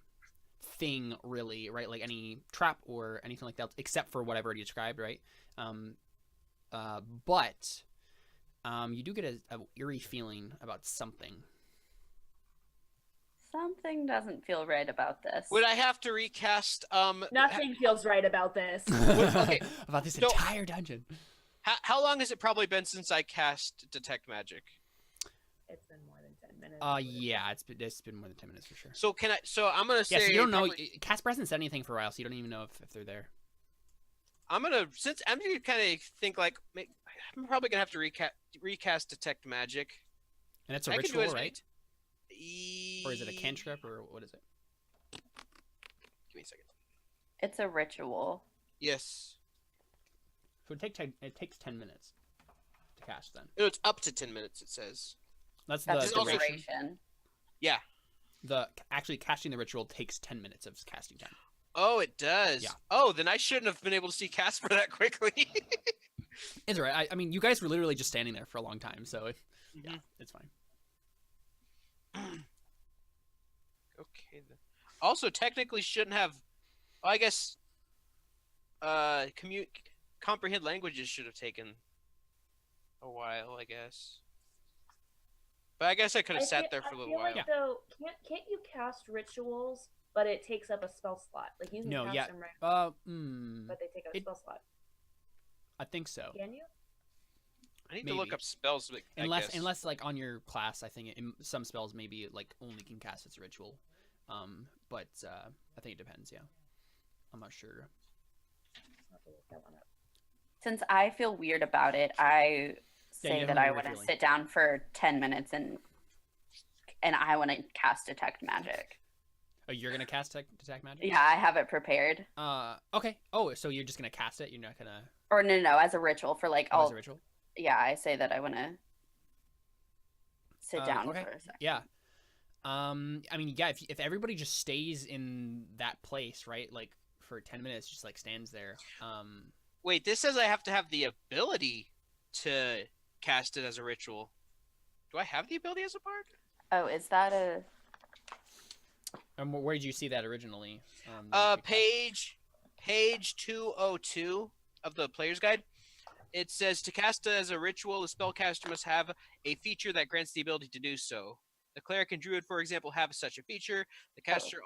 thing really, right? Like any trap or anything like that, except for what I've already described, right? But you do get a eerie feeling about something.
Something doesn't feel right about this.
Would I have to recast?
Nothing feels right about this.
Okay.
About this entire dungeon.
How long has it probably been since I cast Detect Magic?
It's been more than 10 minutes.
Yeah, it's been more than 10 minutes for sure.
So can I? So I'm gonna say.
Yeah, so you don't know. Cast presence said anything for a while, so you don't even know if they're there.
I'm gonna kind of think like I'm probably gonna have to recast Detect Magic.
And it's a ritual, right? Or is it a cantrip, or what is it?
Give me a second.
It's a ritual.
Yes.
So it takes 10 minutes to cast then.
No, it's up to 10 minutes. It says.
That's
the
duration.
duration.
Yeah.
Actually casting the ritual takes 10 minutes of casting time.
Oh, it does.
Yeah.
Oh, then I shouldn't have been able to see Casper that quickly.
It's all right. I mean, you guys were literally just standing there for a long time, so yeah, it's fine.
Okay. Then. Also, technically, shouldn't have. Well, I guess. Comprehend languages should have taken a while. I guess. But I guess I could have sat there for a little while.
Like, though, can't you cast rituals, but it takes up a spell slot? Like you can cast them right. But they take up a spell slot.
I think so.
Can you?
I need to look up spells.
Unless like on your class, I think some spells maybe like only can cast as a ritual. But I think it depends. Yeah, I'm not sure.
Since I feel weird about it, I say that I want to sit down for 10 minutes and I want to cast Detect Magic.
Oh, you're gonna cast Detect Magic?
Yeah, I have it prepared.
Okay. Oh, so you're just gonna cast it? You're not gonna?
Or no, as a ritual for like
as a ritual.
Yeah, I say that I want to sit down for a second.
Yeah. I mean, yeah, if everybody just stays in that place, right, like for 10 minutes, just like stands there.
Wait, this says I have to have the ability to cast it as a ritual. Do I have the ability as a bard?
Oh, is that a?
Where did you see that originally?
Page 202 of the player's guide. It says to cast it as a ritual, the spellcaster must have a feature that grants the ability to do so. The cleric and druid, for example, have such a feature. The caster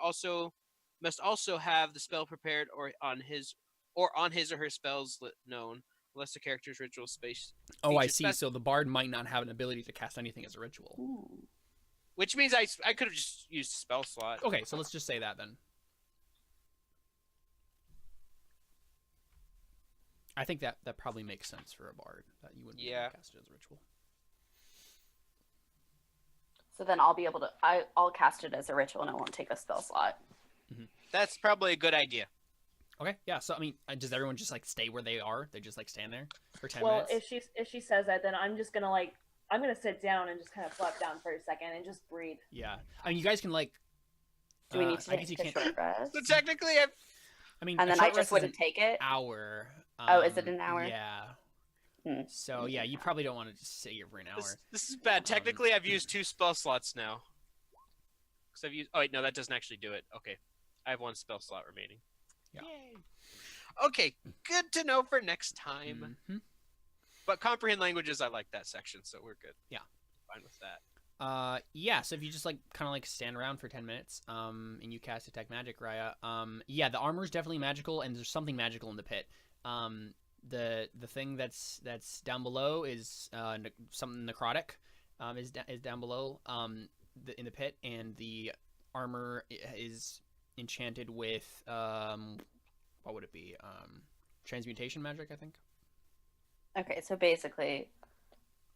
must also have the spell prepared or on his or her spells known, unless the character's ritual space.
Oh, I see. So the bard might not have an ability to cast anything as a ritual.
Ooh.
Which means I could have just used a spell slot.
Okay, so let's just say that then. I think that probably makes sense for a bard, that you wouldn't be able to cast it as a ritual.
So then I'll be able to. I'll cast it as a ritual, and it won't take a spell slot.
Mm-hmm.
That's probably a good idea.
Okay, yeah. So I mean, does everyone just like stay where they are? They just like stand there for 10 minutes.
Well, if she says that, then I'm just gonna I'm gonna sit down and just kind of flop down for a second and just breathe.
Yeah, I mean, you guys can like.
Do we need to take a short rest?
So technically,
I mean,
and then I just wouldn't take it.
Hour.
Oh, is it an hour?
Yeah. So yeah, you probably don't want to just sit here for an hour.
This is bad. Technically, I've used 2 spell slots now. Because I've used. Oh wait, no, that doesn't actually do it. Okay, I have 1 spell slot remaining.
Yeah.
Yay. Okay, good to know for next time.
Mm-hmm.
But comprehend languages, I like that section, so we're good.
Yeah,
fine with that.
Yeah. So if you just like kind of like stand around for 10 minutes, and you cast detect magic, Raya. Yeah, the armor is definitely magical, and there's something magical in the pit. The thing that's down below is something necrotic, is down below in the pit, and the armor is enchanted with what would it be? Transmutation magic, I think.
Okay, so basically,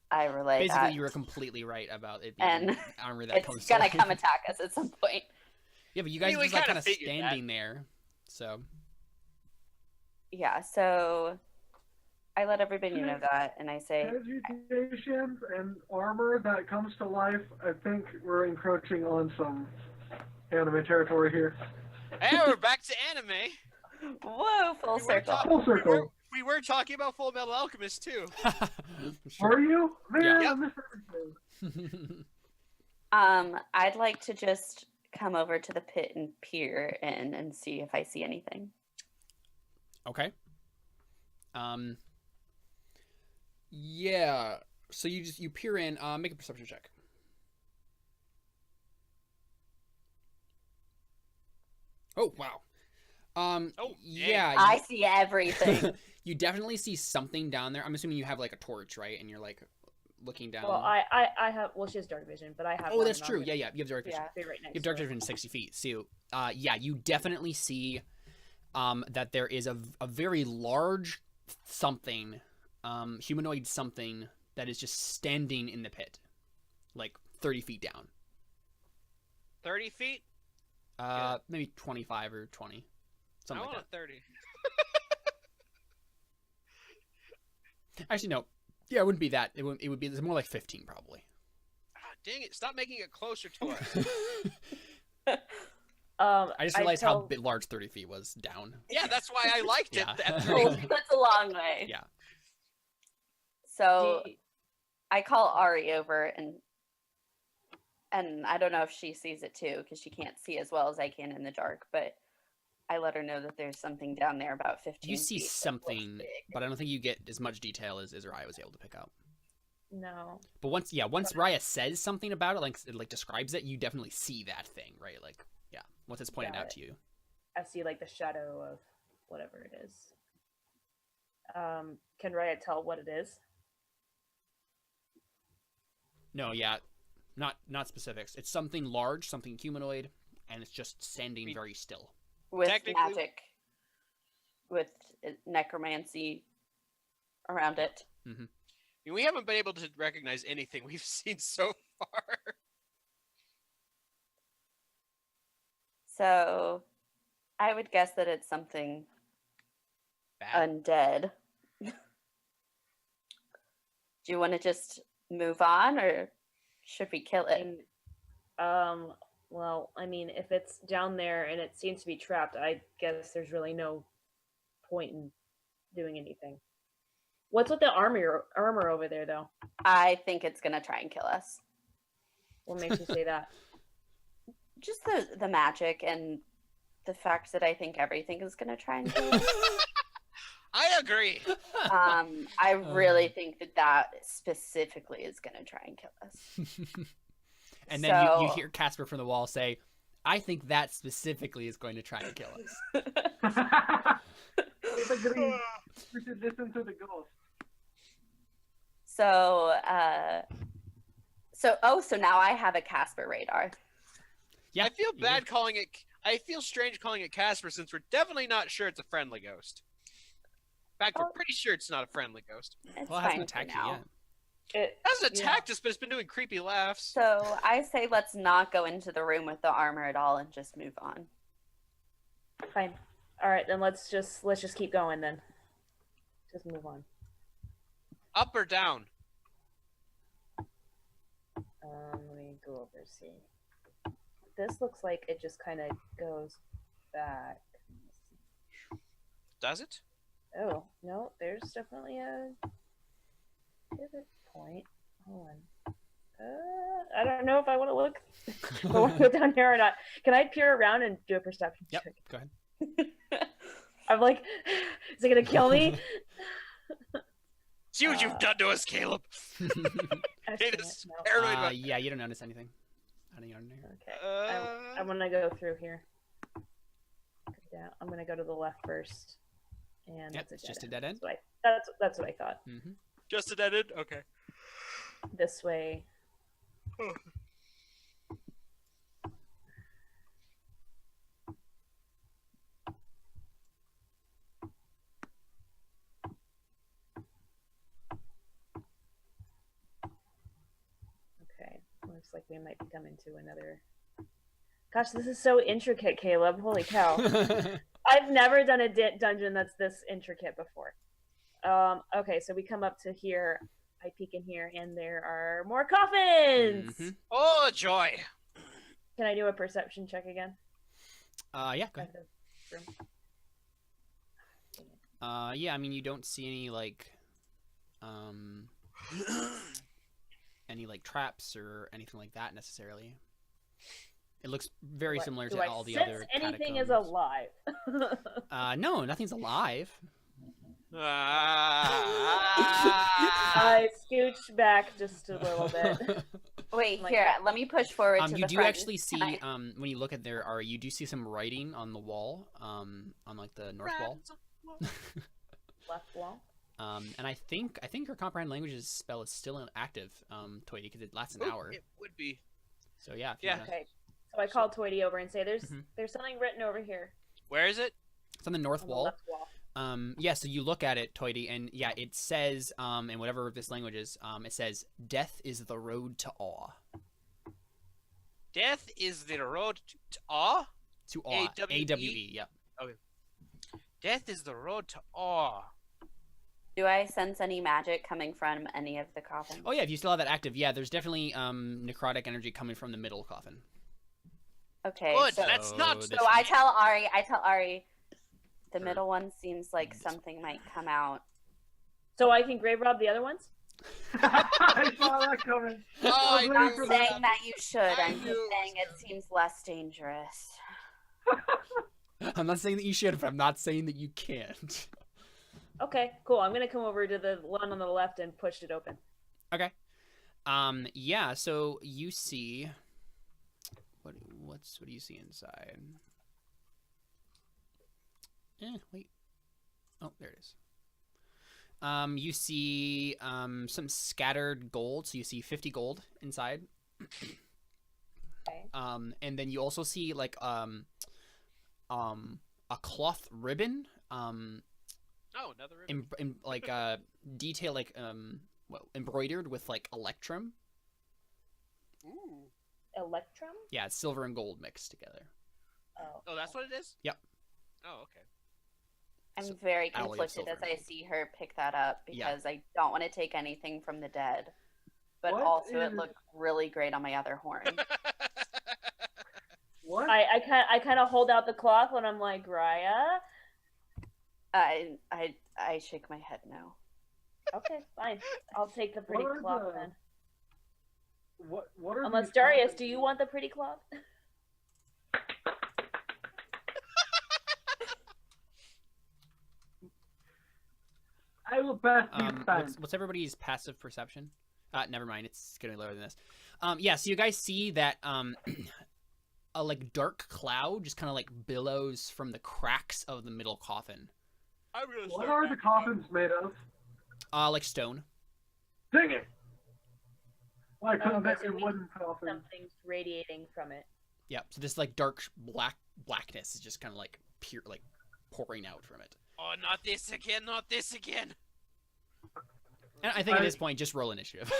I relay
Basically,
that.
you were completely right about it being
and
armor that
it's gonna come attack us at some point.
Yeah, but you guys are just like kind of standing there, so.
Yeah, so I let everybody know that, and I say,
Transmutations and armor that comes to life. I think we're encroaching on some anime territory here.
Hey, we're back to anime.
Whoa, full circle.
Full circle.
We were talking about Full Metal Alchemist too.
Sure.
Are you? Man,
Yeah.
I missed everything.
I'd like to just come over to the pit and peer in and see if I see anything.
Okay. Yeah. So you peer in. Make a perception check. Oh wow. Yeah.
I see everything.
You definitely see something down there. I'm assuming you have like a torch, right? And you're like looking down.
Well, I have. Well, she has dark vision, but I have.
Oh, that's true. Yeah. You have dark vision.
Yeah, right next.
You have dark vision 60 feet. So, yeah, you definitely see that there is a very large something, humanoid something that is just standing in the pit, like 30 feet down.
30 feet?
Maybe 25 or 20. Something like that.
30.
Actually, no. Yeah, it wouldn't be that. It would be it's more like 15 probably.
Ah, dang it. Stop making it closer to us.
I just realized how large 30 feet was down.
Yeah, that's why I liked it.
Yeah.
That's a long way.
Yeah.
So I call Ari over, and I don't know if she sees it too, because she can't see as well as I can in the dark, but I let her know that there's something down there about 15
You see
feet
something, but I don't think you get as much detail as Raya was able to pick up.
No.
But once Raya says something about it, like describes it, you definitely see that thing, right? Like, yeah, once it's pointed out to you.
I see like the shadow of whatever it is. Can Raya tell what it is?
No, yeah, not specifics. It's something large, something humanoid, and it's just standing very still.
With magic, with necromancy around it.
Mm-hmm.
I mean, we haven't been able to recognize anything we've seen so far.
So, I would guess that it's something
Bad.
undead. Do you want to just move on, or should we kill it?
Well, I mean, if it's down there and it seems to be trapped, I guess there's really no point in doing anything. What's with the armor over there, though?
I think it's gonna try and kill us.
What makes you say that?
Just the magic and the fact that I think everything is gonna try and kill us.
I agree.
I really think that specifically is gonna try and kill us.
And then you hear Casper from the wall say, I think that specifically is going to try and kill us.
Agreed. We should listen to the ghost.
So now I have a Casper radar.
Yeah,
I feel bad calling it. I feel strange calling it Casper since we're definitely not sure it's a friendly ghost. In fact, we're pretty sure it's not a friendly ghost.
It's
Well, it hasn't attacked you yet.
It
hasn't attacked us, but it's been doing creepy laughs.
So I say let's not go into the room with the armor at all and just move on.
fine. All right, then let's just keep going then. Just move on.
Up or down?
Let me go over see. This looks like it just kind of goes back.
Does it?
Oh no, there's definitely a pivot point. Hold on. I don't know if I want to look. If I want to go down here or not. Can I peer around and do a perception
Yep,
check?
go ahead.
I'm like, is it gonna kill me?
See what you've done to us, Caleb.
Excellent,
is
no.
paranoid about-
Yeah, you don't notice anything. I don't know.
Okay. I'm gonna go through here. Yeah, I'm gonna go to the left first. And
Yep,
that's
it's just a dead end.
That's what I thought.
Mm-hmm.
Just a dead end? Okay.
This way. Okay, looks like we might be coming to another. Gosh, this is so intricate, Caleb. Holy cow. I've never done a dungeon that's this intricate before. Okay, so we come up to here. I peek in here, and there are more coffins!
Mhm.
Oh, joy.
Can I do a perception check again?
Yeah, go ahead. Yeah, I mean, you don't see any, like, any, like, traps or anything like that, necessarily. It looks very similar to all the other
anything is
catacombs.
alive?
No, nothing's alive.
I scooch back just a little bit.
Wait,
Like
here,
that.
let me push forward to
You
the
do
front.
actually see,
Can
when you look at there, Ari, you do see some writing on the wall, on, like, the north wall.
Left wall.
And I think your comprehend languages spell is still active, Toy, because it lasts an hour.
It would be.
So yeah. If
Yeah.
you wanna...
Okay. So I called Toity over and say, "There's
Mhm.
there's something written over here
Where is it?
It's on the north
on the
wall.
left wall."
Yeah, so you look at it, Toity, and yeah, it says, in whatever this language is, it says, "Death is the road to awe."
Death is the road to awe?
To awe.
A-W-E?
A-W-E, yeah.
Death is the road to awe.
Do I sense any magic coming from any of the coffins?
Oh yeah, if you still have that active, yeah, there's definitely necrotic energy coming from the middle coffin.
Okay.
Good,
So,
that's not...
this
so I tell Ari, the middle one seems like something might come out.
So I can grave rob the other ones.
I saw that coming.
Oh, I
was
knew
waiting
I'm
for
saying that you should.
I
I'm just
knew it
saying
was
it seems less dangerous.
I'm not saying that you should, but I'm not saying that you can't.
Okay, cool. I'm gonna come over to the one on the left and push it open.
Okay. Yeah, so you see... What do you see inside? Wait. Oh, there it is. You see some scattered gold. So you see 50 gold inside.
Okay.
And then you also see like a cloth ribbon.
Oh, another ribbon.
Like detail like embroidered with like electrum.
Ooh.
Electrum?
Yeah, it's silver and gold mixed together.
Oh, that's what it is?
Yep.
Oh, okay.
I'm
So,
very
alloy of
conflicted as
silver.
I see her pick that up
Yeah.
because I don't want to take anything from the dead. But
What
also it
is-
looked really great on my other horn.
What?
I kind of hold out the cloth when I'm like, Raya.
I shake my head no.
Okay, fine. I'll take the pretty cloth then.
What are
Unless
these
Darius,
coffins?
do you want the pretty cloth?
I will pass these fans.
What's everybody's passive perception? Never mind. It's gonna be lower than this. Yeah. So you guys see that a like dark cloud just kind of like billows from the cracks of the middle coffin.
What are the coffins made of?
Like stone.
Dang it! Why couldn't
Okay,
that
so
be
we-
wooden coffin?
Something's radiating from it.
Yep. So this like dark blackness is just kind of like pure like pouring out from it.
Oh, not this again! Not this again!
And I think at this point, just roll initiative.